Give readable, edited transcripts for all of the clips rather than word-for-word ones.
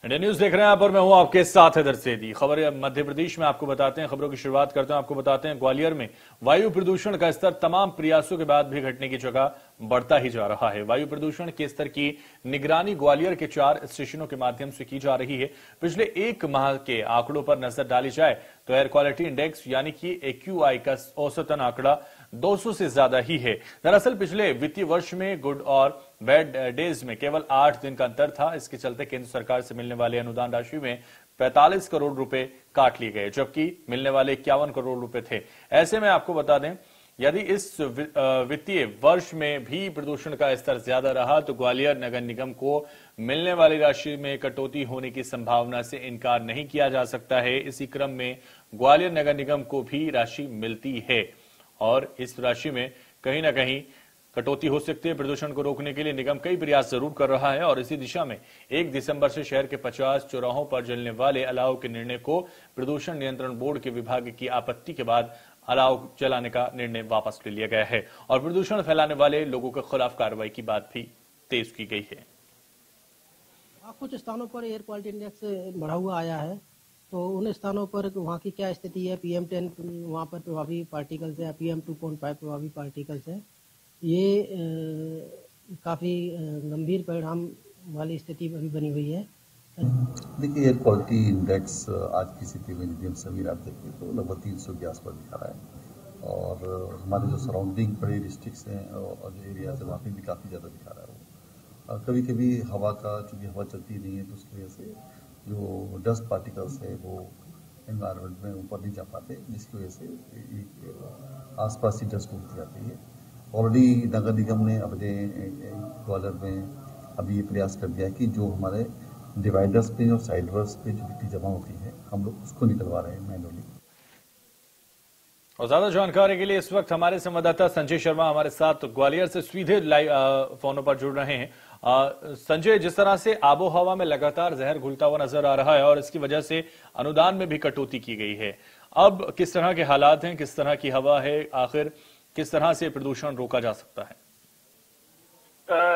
India news देख रहे हैं आप और मैं हूं आपके साथ हैदर सैदी। खबर मध्य प्रदेश में आपको बताते हैं, खबरों की शुरुआत करते हैं। आपको बताते हैं ग्वालियर में वायु प्रदूषण का स्तर तमाम प्रयासों के बाद भी घटने की जगह बढ़ता ही जा रहा है। वायु प्रदूषण के स्तर की निगरानी ग्वालियर के 4 स्टेशनों के माध्यम से की जा रही है। पिछले 1 माह के आंकड़ों पर नजर डाली जाए तो एयर क्वालिटी इंडेक्स यानी कि AQI का औसतन आंकड़ा 200 से ज्यादा ही है। दरअसल पिछले वित्तीय वर्ष में गुड और बैड डेज में केवल 8 दिन का अंतर था। इसके चलते केंद्र सरकार से मिलने वाले अनुदान राशि में 45 करोड़ रुपए काट लिए गए, जबकि मिलने वाले 51 करोड़ रुपए थे। ऐसे में आपको बता दें, यदि इस वित्तीय वर्ष में भी प्रदूषण का स्तर ज्यादा रहा तो ग्वालियर नगर निगम को मिलने वाली राशि में कटौती होने की संभावना से इनकार नहीं किया जा सकता है। इसी क्रम में ग्वालियर नगर निगम को भी राशि मिलती है और इस राशि में कहीं ना कहीं कटौती हो सकती है। प्रदूषण को रोकने के लिए निगम कई प्रयास जरूर कर रहा है और इसी दिशा में 1 दिसंबर से शहर के 50 चौराहों पर जलने वाले अलाव के निर्णय को प्रदूषण नियंत्रण बोर्ड के विभाग की आपत्ति के बाद अलाव जलाने का निर्णय वापस ले लिया गया है और प्रदूषण फैलाने वाले लोगों के खिलाफ कार्रवाई की बात भी तेज की गई है। कुछ स्थानों पर एयर क्वालिटी इंडेक्स बढ़ा हुआ आया है, तो उन स्थानों पर वहाँ की क्या स्थिति है? PM10 वहाँ पर प्रभावी पार्टिकल्स है, PM2.5 प्रभावी पार्टिकल्स है। ये काफ़ी गंभीर परिणाम वाली स्थिति अभी बनी हुई है। देखिए, एयर क्वालिटी इंडेक्स आज की स्थिति में यदि हम सभी आप देखें तो लगभग 300 के आसपास दिखा रहा है और हमारे जो सराउंडिंग बड़े डिस्ट्रिक्ट्स हैं और जो एरियाज है वहाँ पे भी काफ़ी ज़्यादा दिखा रहा है। कभी कभी हवा का, चूँकि हवा चलती नहीं है तो उसकी वजह से जो डस्ट पार्टिकल्स है वो एनवायरनमेंट में ऊपर नहीं जा पाते, जिसकी वजह से एक आसपास की डस्ट उड़ती जाती है। ऑलरेडी नगर निगम ने अपने ग्वालियर में अभी ये प्रयास कर दिया है कि जो हमारे डिवाइडर्स पे और साइडवर्स पे जो मिट्टी जमा होती है हम लोग उसको निकलवा रहे हैं मैनुअली। और ज्यादा जानकारी के लिए इस वक्त हमारे संवाददाता संजय शर्मा हमारे साथ ग्वालियर से सीधे लाइव फोनों पर जुड़ रहे हैं। संजय, जिस तरह से आबो हवा में लगातार जहर घुलता हुआ नजर आ रहा है और इसकी वजह से अनुदान में भी कटौती की गई है, अब किस तरह के हालात हैं, किस तरह की हवा है, आखिर किस तरह से प्रदूषण रोका जा सकता है?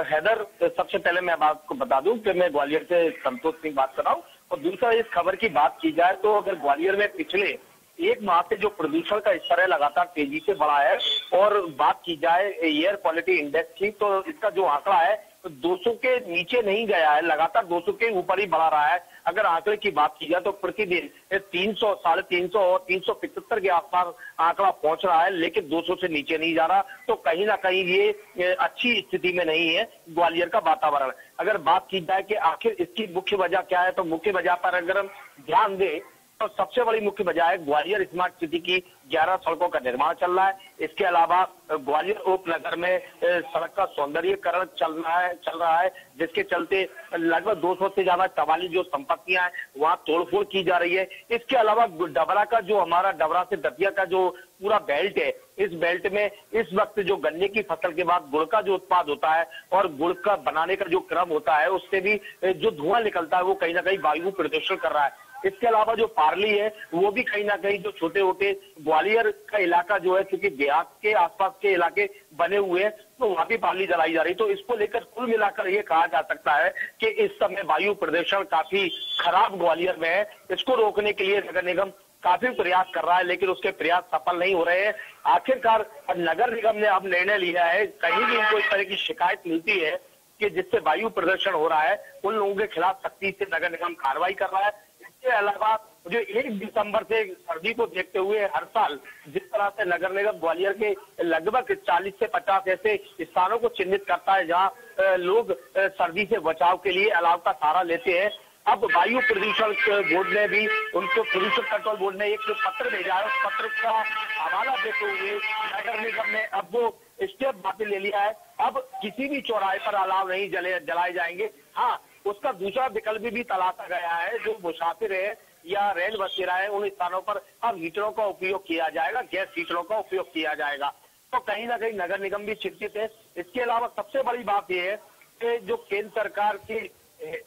हैदर, सबसे पहले मैं आपको बता दूं कि मैं ग्वालियर से संतोष सिंह बात कर रहा हूं और दूसरा इस खबर की बात की जाए तो अगर ग्वालियर में पिछले 1 माह से जो प्रदूषण का स्तर है लगातार तेजी से बढ़ा है और बात की जाए एयर क्वालिटी इंडेक्स की तो इसका जो आंकड़ा है तो 200 के नीचे नहीं गया है, लगातार 200 के ऊपर ही बढ़ा रहा है। अगर आंकड़े की बात की जाए तो प्रतिदिन 300, 350 और 375 के आसपास आंकड़ा पहुंच रहा है, लेकिन 200 से नीचे नहीं जा रहा। तो कहीं ना कहीं ये अच्छी स्थिति में नहीं है ग्वालियर का वातावरण। अगर बात की जाए कि आखिर इसकी मुख्य वजह क्या है तो मुख्य वजह पर अगर हम ध्यान दें तो सबसे बड़ी मुख्य वजह है ग्वालियर स्मार्ट सिटी की 11 सड़कों का निर्माण चल रहा है। इसके अलावा ग्वालियर उपनगर में सड़क का सौंदर्यीकरण चल रहा है, जिसके चलते लगभग 200 से ज्यादा कबाली जो संपत्तियां हैं वहां तोड़फोड़ की जा रही है। इसके अलावा डबरा का जो हमारा डबरा से दतिया का जो पूरा बेल्ट है, इस बेल्ट में इस वक्त जो गन्ने की फसल के बाद गुड़ का जो उत्पाद होता है और गुड़ का बनाने का जो क्रम होता है उससे भी जो धुआं निकलता है वो कहीं ना कहीं वायु प्रदूषण कर रहा है। इसके अलावा जो पार्ली है वो भी कहीं ना कहीं जो छोटे छोटे ग्वालियर का इलाका जो है, क्योंकि देहात के आसपास के इलाके बने हुए हैं तो वहां भी पार्ली जलाई जा रही। तो इसको लेकर कुल मिलाकर ये कहा जा सकता है कि इस समय वायु प्रदूषण काफी खराब ग्वालियर में है। इसको रोकने के लिए नगर निगम काफी प्रयास कर रहा है, लेकिन उसके प्रयास सफल नहीं हो रहे हैं। आखिरकार नगर निगम ने अब निर्णय लिया है, कहीं भी इनको इस तरह की शिकायत मिलती है कि जिससे वायु प्रदूषण हो रहा है उन लोगों के खिलाफ सख्ती से नगर निगम कार्रवाई कर रहा है। इसके अलावा जो 1 दिसंबर से सर्दी को देखते हुए हर साल जिस तरह से नगर निगम ग्वालियर के लगभग 40 से 50 ऐसे स्थानों को चिन्हित करता है जहां लोग सर्दी से बचाव के लिए अलाव का सहारा लेते हैं, अब वायु प्रदूषण बोर्ड ने भी उनको प्रदूषण कंट्रोल बोर्ड ने एक जो पत्र भेजा है उस पत्र का हवाला देते हुए नगर निगम ने अब वो स्टेप बातें ले लिया है। अब किसी भी चौराहे पर अलाव नहीं जलाए जाएंगे। हाँ, उसका दूसरा विकल्प भी तलाशा गया है, जो मुसाफिर है या रेल बसेरा है उन स्थानों पर अब हीटरों का उपयोग किया जाएगा, गैस हीटरों का उपयोग किया जाएगा। तो कहीं ना कहीं नगर निगम भी चिंतित है। इसके अलावा सबसे बड़ी बात यह है कि जो केंद्र सरकार की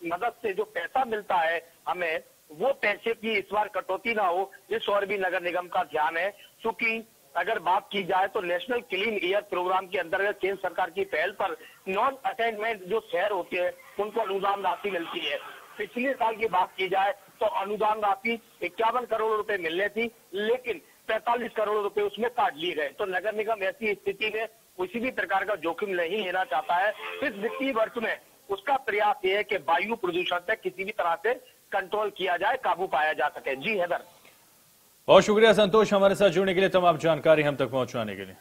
मदद से जो पैसा मिलता है हमें, वो पैसे की इस बार कटौती ना हो, इस और भी नगर निगम का ध्यान है। क्योंकि अगर बात की जाए तो नेशनल क्लीन एयर प्रोग्राम के अंतर्गत केंद्र सरकार की पहल पर नॉन अटेनमेंट जो शहर होते हैं उनको अनुदान राशि मिलती है। पिछले साल की बात की जाए तो अनुदान राशि 51 करोड़ रुपए मिलने थी, लेकिन 45 करोड़ रुपए उसमें काट लिए गए। तो नगर निगम ऐसी स्थिति में किसी भी प्रकार का जोखिम नहीं लेना चाहता है। इस वित्तीय वर्ष में उसका प्रयास ये है कि वायु प्रदूषण पे किसी भी तरह से कंट्रोल किया जाए, काबू पाया जा सके। जी हैदर। बहुत शुक्रिया संतोष, हमारे साथ जुड़ने के लिए, तमाम जानकारी हम तक पहुंचाने के लिए।